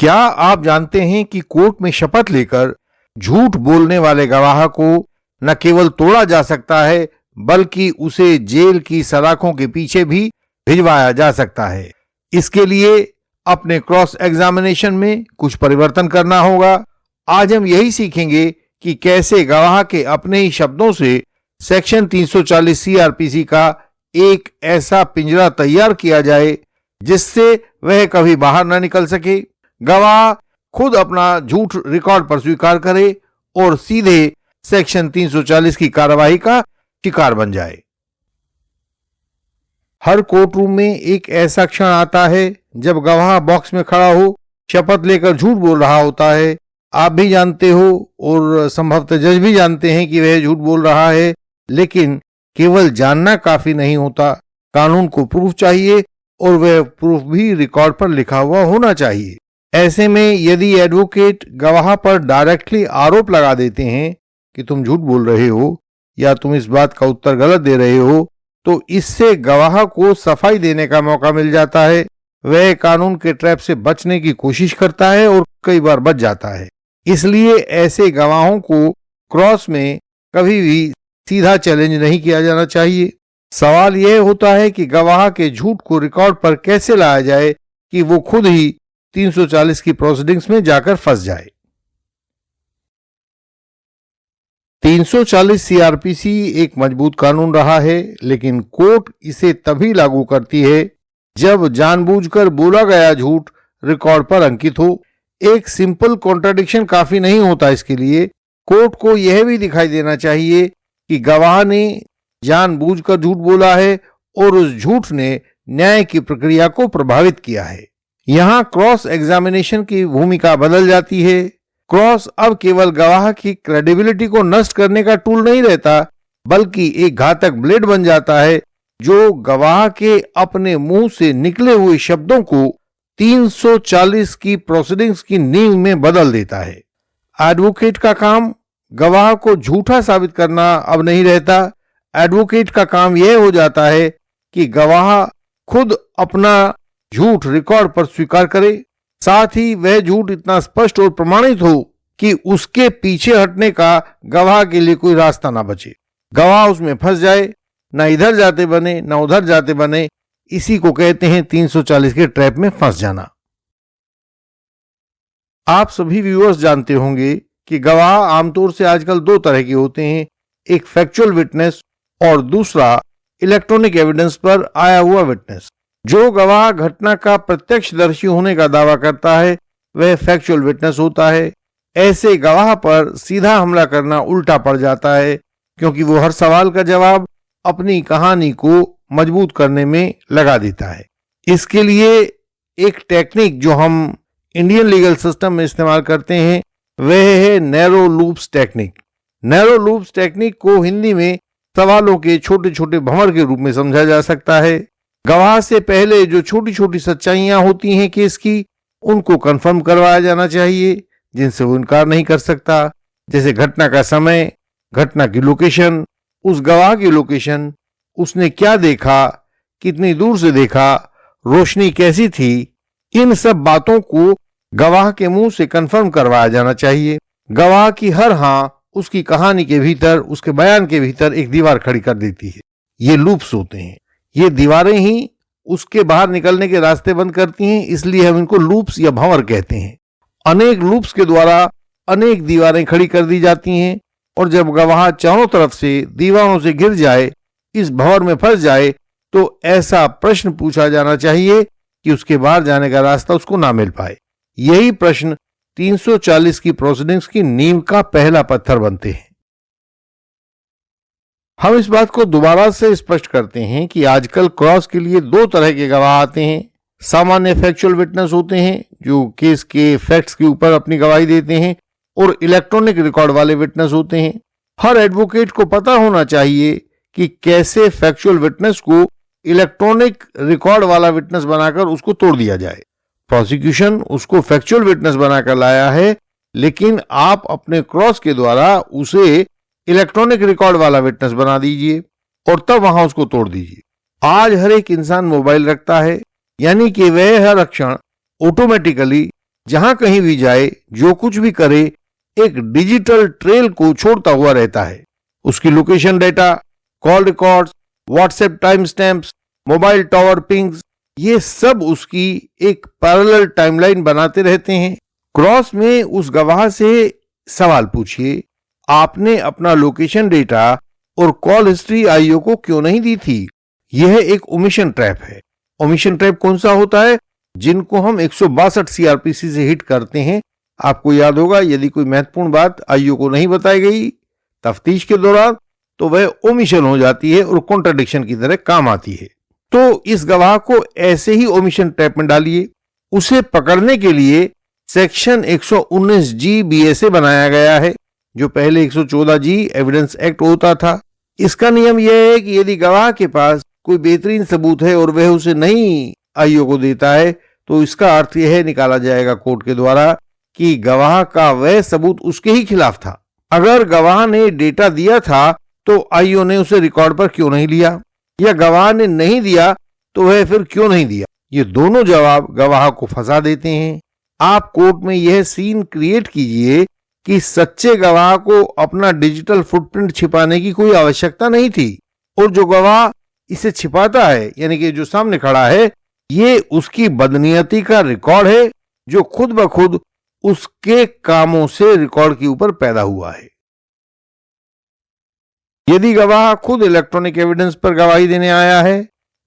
क्या आप जानते हैं कि कोर्ट में शपथ लेकर झूठ बोलने वाले गवाह को न केवल तोड़ा जा सकता है बल्कि उसे जेल की सलाखों के पीछे भी भिजवाया जा सकता है। इसके लिए अपने क्रॉस एग्जामिनेशन में कुछ परिवर्तन करना होगा। आज हम यही सीखेंगे कि कैसे गवाह के अपने ही शब्दों से सेक्शन 340 सीआरपीसी का एक ऐसा पिंजरा तैयार किया जाए जिससे वह कभी बाहर न निकल सके। गवाह खुद अपना झूठ रिकॉर्ड पर स्वीकार करे और सीधे सेक्शन 340 की कार्रवाई का शिकार बन जाए। हर कोर्ट रूम में एक ऐसा क्षण आता है जब गवाह बॉक्स में खड़ा हो शपथ लेकर झूठ बोल रहा होता है। आप भी जानते हो और संभवतः जज भी जानते हैं कि वह झूठ बोल रहा है, लेकिन केवल जानना काफी नहीं होता। कानून को प्रूफ चाहिए और वह प्रूफ भी रिकॉर्ड पर लिखा हुआ होना चाहिए। ऐसे में यदि एडवोकेट गवाह पर डायरेक्टली आरोप लगा देते हैं कि तुम झूठ बोल रहे हो या तुम इस बात का उत्तर गलत दे रहे हो, तो इससे गवाह को सफाई देने का मौका मिल जाता है। वह कानून के ट्रैप से बचने की कोशिश करता है और कई बार बच जाता है। इसलिए ऐसे गवाहों को क्रॉस में कभी भी सीधा चैलेंज नहीं किया जाना चाहिए। सवाल यह होता है कि गवाह के झूठ को रिकॉर्ड पर कैसे लाया जाए कि वो खुद ही 340 की प्रोसीडिंग्स में जाकर फंस जाए। 340 सीआरपीसी एक मजबूत कानून रहा है, लेकिन कोर्ट इसे तभी लागू करती है जब जानबूझकर बोला गया झूठ रिकॉर्ड पर अंकित हो। एक सिंपल कॉन्ट्राडिक्शन काफी नहीं होता। इसके लिए कोर्ट को यह भी दिखाई देना चाहिए कि गवाह ने जानबूझकर झूठ बोला है और उस झूठ ने न्याय की प्रक्रिया को प्रभावित किया है। यहां क्रॉस एग्जामिनेशन की भूमिका बदल जाती है। क्रॉस अब केवल गवाह की क्रेडिबिलिटी को नष्ट करने का टूल नहीं रहता, बल्कि एक घातक ब्लेड बन जाता है जो गवाह के अपने मुंह से निकले हुए शब्दों को 340 की प्रोसीडिंग्स की नींव में बदल देता है। एडवोकेट का काम गवाह को झूठा साबित करना अब नहीं रहता। एडवोकेट का काम यह हो जाता है कि गवाह खुद अपना झूठ रिकॉर्ड पर स्वीकार करे, साथ ही वह झूठ इतना स्पष्ट और प्रमाणित हो कि उसके पीछे हटने का गवाह के लिए कोई रास्ता ना बचे। गवाह उसमें फंस जाए, ना इधर जाते बने ना उधर जाते बने। इसी को कहते हैं 340 के ट्रैप में फंस जाना। आप सभी व्यूअर्स जानते होंगे कि गवाह आमतौर से आजकल दो तरह के होते हैं, एक फैक्चुअल विटनेस और दूसरा इलेक्ट्रॉनिक एविडेंस पर आया हुआ विटनेस। जो गवाह घटना का प्रत्यक्षदर्शी होने का दावा करता है वह फैक्चुअल विटनेस होता है। ऐसे गवाह पर सीधा हमला करना उल्टा पड़ जाता है, क्योंकि वो हर सवाल का जवाब अपनी कहानी को मजबूत करने में लगा देता है। इसके लिए एक टेक्निक जो हम इंडियन लीगल सिस्टम में इस्तेमाल करते हैं वह है narrow loops technique. Narrow loops technique को हिंदी में सवालों के छोटे छोटे भंवर के रूप में समझा जा सकता है। गवाह से पहले जो छोटी छोटी सच्चाइयां होती हैं केस की, उनको कंफर्म करवाया जाना चाहिए जिनसे वो इनकार नहीं कर सकता, जैसे घटना का समय, घटना की लोकेशन, उस गवाह की लोकेशन, उसने क्या देखा, कितनी दूर से देखा, रोशनी कैसी थी। इन सब बातों को गवाह के मुंह से कंफर्म करवाया जाना चाहिए। गवाह की हर हां उसकी कहानी के भीतर, उसके बयान के भीतर एक दीवार खड़ी कर देती है। ये लूप्स होते हैं। ये दीवारें ही उसके बाहर निकलने के रास्ते बंद करती हैं, इसलिए हम इनको लूप्स या भंवर कहते हैं। अनेक लूप्स के द्वारा अनेक दीवारें खड़ी कर दी जाती हैं और जब गवाह चारों तरफ से दीवारों से घिर जाए, इस भंवर में फंस जाए, तो ऐसा प्रश्न पूछा जाना चाहिए कि उसके बाहर जाने का रास्ता उसको ना मिल पाए। यही प्रश्न 340 की प्रोसीडिंग्स की नींव का पहला पत्थर बनते हैं। हम इस बात को दोबारा से स्पष्ट करते हैं कि आजकल क्रॉस के लिए दो तरह के गवाह आते हैं। सामान्य फैक्चुअल विटनेस होते हैं जो केस के फैक्ट्स के ऊपर अपनी गवाही देते हैं, और इलेक्ट्रॉनिक रिकॉर्ड वाले विटनेस होते हैं। हर एडवोकेट को पता होना चाहिए कि कैसे फैक्चुअल विटनेस को इलेक्ट्रॉनिक रिकॉर्ड वाला विटनेस बनाकर उसको तोड़ दिया जाए। प्रोसिक्यूशन उसको फैक्चुअल विटनेस बनाकर लाया है, लेकिन आप अपने क्रॉस के द्वारा उसे इलेक्ट्रॉनिक रिकॉर्ड वाला विटनेस बना दीजिए और तब वहां उसको तोड़ दीजिए। आज हर एक इंसान मोबाइल रखता है, यानी कि वह हर क्षण ऑटोमेटिकली जहां कहीं भी जाए, जो कुछ भी करे, एक डिजिटल ट्रेल को छोड़ता हुआ रहता है। उसकी location data, call records, WhatsApp time stamps, mobile tower pings, ये सब उसकी एक पैरेलल टाइमलाइन बनाते रहते हैं। क्रॉस में उस गवाह से सवाल पूछिए, आपने अपना लोकेशन डेटा और कॉल हिस्ट्री आईओ को क्यों नहीं दी थी? यह एक ओमिशन ट्रैप है। ओमिशन ट्रैप कौन सा होता है? जिनको हम 162 सीआरपीसी से हिट करते हैं। आपको याद होगा, यदि कोई महत्वपूर्ण बात आईओ को नहीं बताई गई तफ्तीश के दौरान, तो वह ओमिशन हो जाती है और कॉन्ट्राडिक्शन की तरह काम आती है। तो इस गवाह को ऐसे ही ओमिशन ट्रैप में डालिए। उसे पकड़ने के लिए सेक्शन 119G BSA बनाया गया है, जो पहले 114G एविडेंस एक्ट होता था। इसका नियम यह है कि यदि गवाह के पास कोई बेहतरीन सबूत है और वह उसे नहीं आईओ को देता है, तो इसका अर्थ यह निकाला जाएगा कोर्ट के द्वारा कि गवाह का वह सबूत उसके ही खिलाफ था। अगर गवाह ने डेटा दिया था तो आईओ ने उसे रिकॉर्ड पर क्यों नहीं लिया, या गवाह ने नहीं दिया तो वह फिर क्यों नहीं दिया? ये दोनों जवाब गवाह को फंसा देते हैं। आप कोर्ट में यह सीन क्रिएट कीजिए कि सच्चे गवाह को अपना डिजिटल फुटप्रिंट छिपाने की कोई आवश्यकता नहीं थी, और जो गवाह इसे छिपाता है, यानी कि जो सामने खड़ा है, ये उसकी बदनीयती का रिकॉर्ड है, जो खुद ब खुद उसके कामों से रिकॉर्ड के ऊपर पैदा हुआ है। यदि गवाह खुद इलेक्ट्रॉनिक एविडेंस पर गवाही देने आया है,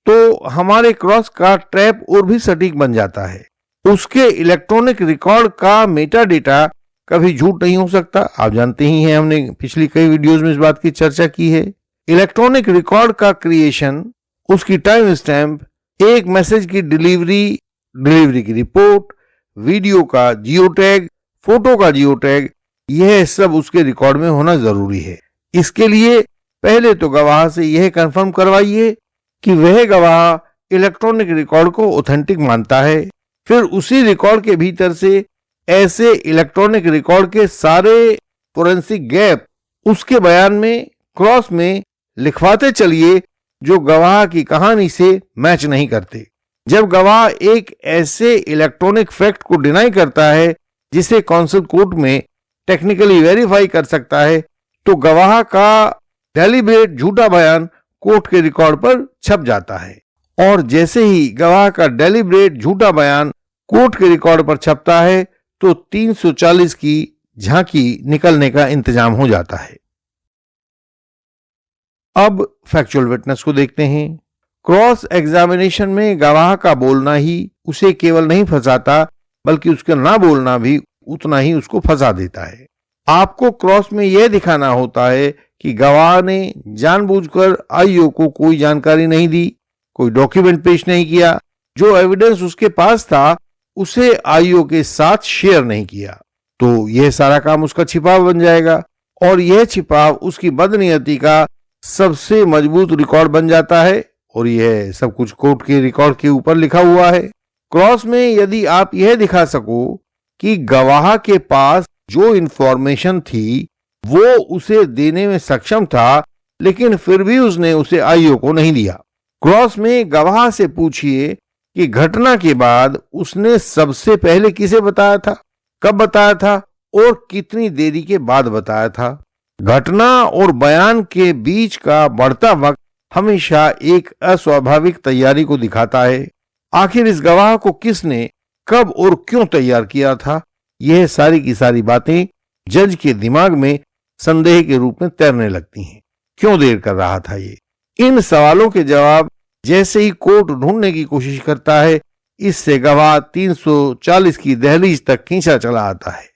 तो हमारे क्रॉस का ट्रैप और भी सटीक बन जाता है। उसके इलेक्ट्रॉनिक रिकॉर्ड का मेटा डेटा कभी झूठ नहीं हो सकता। आप जानते ही हैं, हमने पिछली कई वीडियोस में इस बात की चर्चा की है। इलेक्ट्रॉनिक रिकॉर्ड का क्रिएशन, उसकी टाइम स्टैम्प, एक मैसेज की डिलीवरी की रिपोर्ट, वीडियो का जियो टैग, फोटो का जियो टैग, यह सब उसके रिकॉर्ड में होना जरूरी है। इसके लिए पहले तो गवाह से यह कंफर्म करवाइए कि वह गवाह इलेक्ट्रॉनिक रिकॉर्ड को ऑथेंटिक मानता है। फिर उसी रिकॉर्ड के भीतर से ऐसे इलेक्ट्रॉनिक रिकॉर्ड के सारे फोरेंसिक गैप उसके बयान में, क्रॉस में लिखवाते चलिए जो गवाह की कहानी से मैच नहीं करते। जब गवाह एक ऐसे इलेक्ट्रॉनिक फैक्ट को डिनाई करता है जिसे काउंसिल कोर्ट में टेक्निकली वेरीफाई कर सकता है, तो गवाह का डेलिब्रेट झूठा बयान कोर्ट के रिकॉर्ड पर छप जाता है। और जैसे ही गवाह का डेलिब्रेट झूठा बयान कोर्ट के रिकॉर्ड पर छपता है, तो 340 की झांकी निकलने का इंतजाम हो जाता है। अब फैक्चुअल विटनेस को देखते हैं। क्रॉस एग्जामिनेशन में गवाह का बोलना ही उसे केवल नहीं फंसाता, बल्कि उसका ना बोलना भी उतना ही उसको फंसा देता है। आपको क्रॉस में यह दिखाना होता है कि गवाह ने जानबूझकर आईओ को कोई जानकारी नहीं दी, कोई डॉक्यूमेंट पेश नहीं किया, जो एविडेंस उसके पास था उसे आईओ के साथ शेयर नहीं किया। तो यह सारा काम उसका छिपाव बन जाएगा, और यह छिपाव उसकी बदनीयती का सबसे मजबूत रिकॉर्ड बन जाता है। और यह सब कुछ कोर्ट के रिकॉर्ड के ऊपर लिखा हुआ है। क्रॉस में यदि आप यह दिखा सको कि गवाह के पास जो इंफॉर्मेशन थी वो उसे देने में सक्षम था, लेकिन फिर भी उसने उसे आईओ को नहीं दिया। क्रॉस में गवाह से पूछिए कि घटना के बाद उसने सबसे पहले किसे बताया था, कब बताया था और कितनी देरी के बाद बताया था। घटना और बयान के बीच का बढ़ता वक्त हमेशा एक अस्वाभाविक तैयारी को दिखाता है। आखिर इस गवाह को किसने, कब और क्यों तैयार किया था, यह सारी की सारी बातें जज के दिमाग में संदेह के रूप में तैरने लगती हैं। क्यों देर कर रहा था ये? इन सवालों के जवाब जैसे ही कोर्ट ढूंढने की कोशिश करता है, इससे गवाह 340 की दहलीज तक खींचा चला आता है।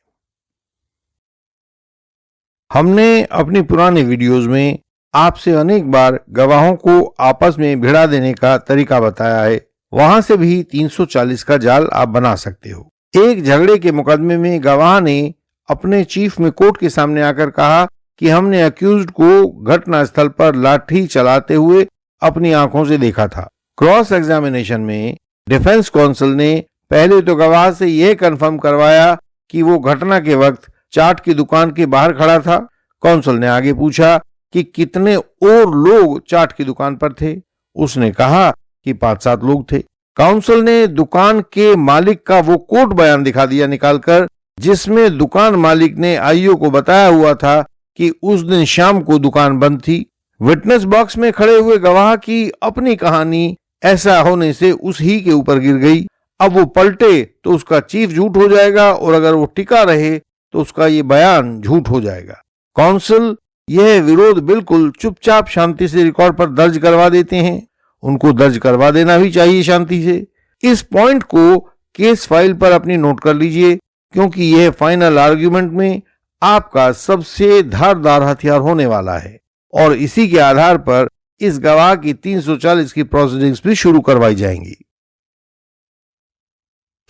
हमने अपनी पुरानी वीडियोस में आपसे अनेक बार गवाहों को आपस में भिड़ा देने का तरीका बताया है। वहां से भी 340 का जाल आप बना सकते हो। एक झगड़े के मुकदमे में गवाह ने अपने चीफ में कोर्ट के सामने आकर कहा कि हमने अक्यूज्ड को घटना स्थल पर लाठी चलाते हुए अपनी आंखों से देखा था। क्रॉस एग्जामिनेशन में डिफेंस काउंसिल ने पहले तो गवाह से यह कंफर्म करवाया कि वो घटना के वक्त चाट की दुकान के बाहर खड़ा था। काउंसिल ने आगे पूछा कि कितने और लोग चाट की दुकान पर थे। उसने कहा कि 5-7 लोग थे। काउंसिल ने दुकान के मालिक का वो कोर्ट बयान दिखा दिया निकालकर, जिसमें दुकान मालिक ने आईओ को बताया हुआ था कि उस दिन शाम को दुकान बंद थी। विटनेस बॉक्स में खड़े हुए गवाह की अपनी कहानी ऐसा होने से उस ही के ऊपर गिर गई। अब वो पलटे तो उसका चीफ झूठ हो जाएगा और अगर वो टिका रहे तो उसका ये बयान झूठ हो जाएगा। काउंसिल यह विरोध बिल्कुल चुपचाप शांति से रिकॉर्ड पर दर्ज करवा देते हैं। उनको दर्ज करवा देना भी चाहिए शांति से। इस पॉइंट को केस फाइल पर अपनी नोट कर लीजिए, क्योंकि यह फाइनल आर्ग्यूमेंट में आपका सबसे धारदार हथियार होने वाला है और इसी के आधार पर इस गवाह की 340 की प्रोसीडिंग्स भी शुरू करवाई जाएंगी।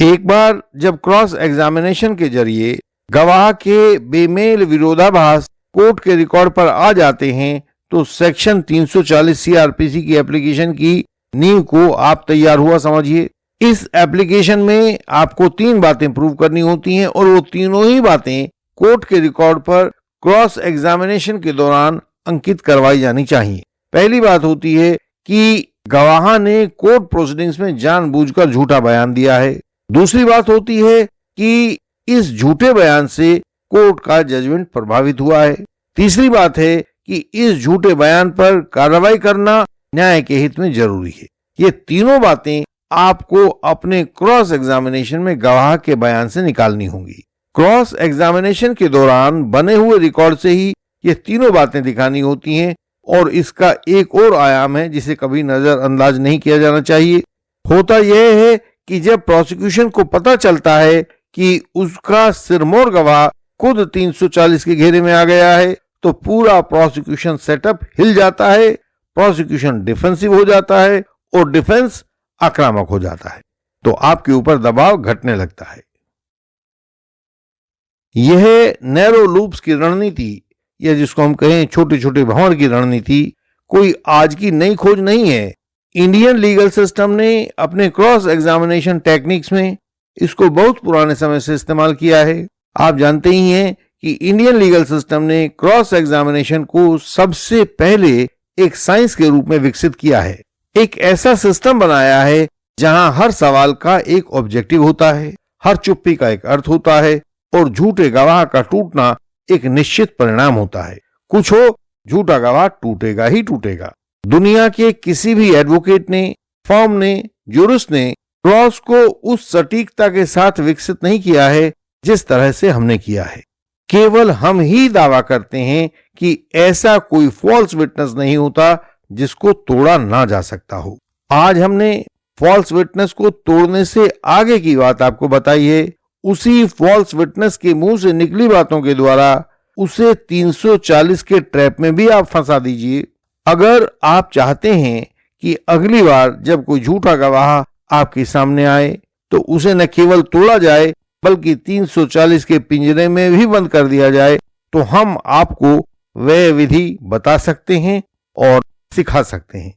एक बार जब क्रॉस एग्जामिनेशन के जरिए गवाह के बेमेल विरोधाभास कोर्ट के रिकॉर्ड पर आ जाते हैं तो सेक्शन 340 सीआरपीसी की एप्लीकेशन की नींव को आप तैयार हुआ समझिए। इस एप्लीकेशन में आपको 3 बातें प्रूव करनी होती हैं और वो तीनों ही बातें कोर्ट के रिकॉर्ड पर क्रॉस एग्जामिनेशन के दौरान अंकित करवाई जानी चाहिए। पहली बात होती है कि गवाह ने कोर्ट प्रोसीडिंग्स में जानबूझकर झूठा बयान दिया है। दूसरी बात होती है कि इस झूठे बयान से कोर्ट का जजमेंट प्रभावित हुआ है। तीसरी बात है कि इस झूठे बयान पर कार्रवाई करना न्याय के हित में जरूरी है। ये तीनों बातें आपको अपने क्रॉस एग्जामिनेशन में गवाह के बयान से निकालनी होंगी। क्रॉस एग्जामिनेशन के दौरान बने हुए रिकॉर्ड से ही ये तीनों बातें दिखानी होती हैं और इसका एक और आयाम है जिसे कभी नजरअंदाज नहीं किया जाना चाहिए। होता यह है कि जब प्रोसिक्यूशन को पता चलता है कि उसका सिरमौर गवाह खुद 340 के घेरे में आ गया है तो पूरा प्रोसिक्यूशन सेटअप हिल जाता है, प्रोसिक्यूशन डिफेंसिव हो जाता है और डिफेंस आक्रामक हो जाता है, तो आपके ऊपर दबाव घटने लगता है। यह नैरो लूप्स की रणनीति या जिसको हम कहें छोटे छोटे भंवर की रणनीति कोई आज की नई खोज नहीं है। इंडियन लीगल सिस्टम ने अपने क्रॉस एग्जामिनेशन टेक्निक्स में इसको बहुत पुराने समय से इस्तेमाल किया है। आप जानते ही हैं कि इंडियन लीगल सिस्टम ने क्रॉस एग्जामिनेशन को सबसे पहले एक साइंस के रूप में विकसित किया है। एक ऐसा सिस्टम बनाया है जहां हर सवाल का एक ऑब्जेक्टिव होता है, हर चुप्पी का एक अर्थ होता है और झूठे गवाह का टूटना एक निश्चित परिणाम होता है। कुछ हो, झूठा गवाह टूटेगा ही टूटेगा। दुनिया के किसी भी एडवोकेट ने, फर्म ने, जुरिस्ट ने क्रॉस को उस सटीकता के साथ विकसित नहीं किया है जिस तरह से हमने किया है। केवल हम ही दावा करते हैं कि ऐसा कोई फॉल्स विटनेस नहीं होता जिसको तोड़ा ना जा सकता हो। आज हमने फॉल्स विटनेस को तोड़ने से आगे की बात आपको बताई है। उसी फॉल्स विटनेस के मुंह से निकली बातों के द्वारा उसे 340 के ट्रैप में भी आप फंसा दीजिए। अगर आप चाहते हैं कि अगली बार जब कोई झूठा गवाह आपके सामने आए तो उसे न केवल तोड़ा जाए बल्कि 340 के पिंजरे में भी बंद कर दिया जाए, तो हम आपको वह विधि बता सकते हैं और सिखा सकते हैं।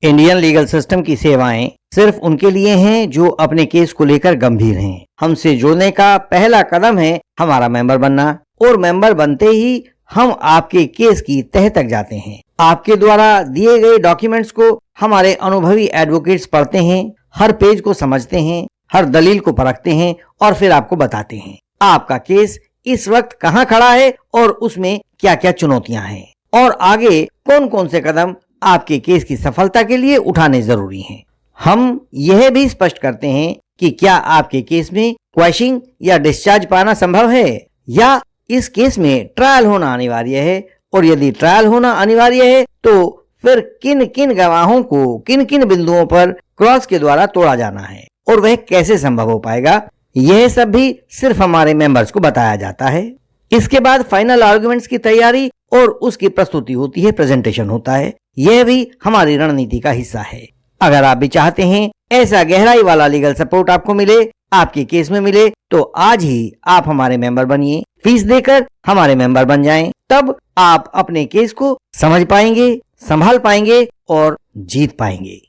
इंडियन लीगल सिस्टम की सेवाएं सिर्फ उनके लिए हैं जो अपने केस को लेकर गंभीर हैं। हमसे जुड़ने का पहला कदम है हमारा मेंबर बनना और मेंबर बनते ही हम आपके केस की तह तक जाते हैं। आपके द्वारा दिए गए डॉक्यूमेंट्स को हमारे अनुभवी एडवोकेट्स पढ़ते हैं, हर पेज को समझते हैं, हर दलील को परखते हैं और फिर आपको बताते हैं आपका केस इस वक्त कहां खड़ा है और उसमें क्या क्या चुनौतियां हैं और आगे कौन कौन से कदम आपके केस की सफलता के लिए उठाने जरूरी हैं। हम यह भी स्पष्ट करते हैं कि क्या आपके केस में क्वैशिंग या डिस्चार्ज पाना संभव है या इस केस में ट्रायल होना अनिवार्य है, और यदि ट्रायल होना अनिवार्य है तो फिर किन किन गवाहों को किन किन बिंदुओं पर क्रॉस के द्वारा तोड़ा जाना है और वह कैसे संभव हो पाएगा। यह सब भी सिर्फ हमारे मेंबर्स को बताया जाता है। इसके बाद फाइनल आर्गुमेंट्स की तैयारी और उसकी प्रस्तुति होती है, प्रेजेंटेशन होता है। यह भी हमारी रणनीति का हिस्सा है। अगर आप भी चाहते हैं ऐसा गहराई वाला लीगल सपोर्ट आपको मिले, आपके केस में मिले, तो आज ही आप हमारे मेंबर बनिए। फीस देकर हमारे मेंबर बन जाएं, तब आप अपने केस को समझ पाएंगे, संभाल पाएंगे और जीत पाएंगे।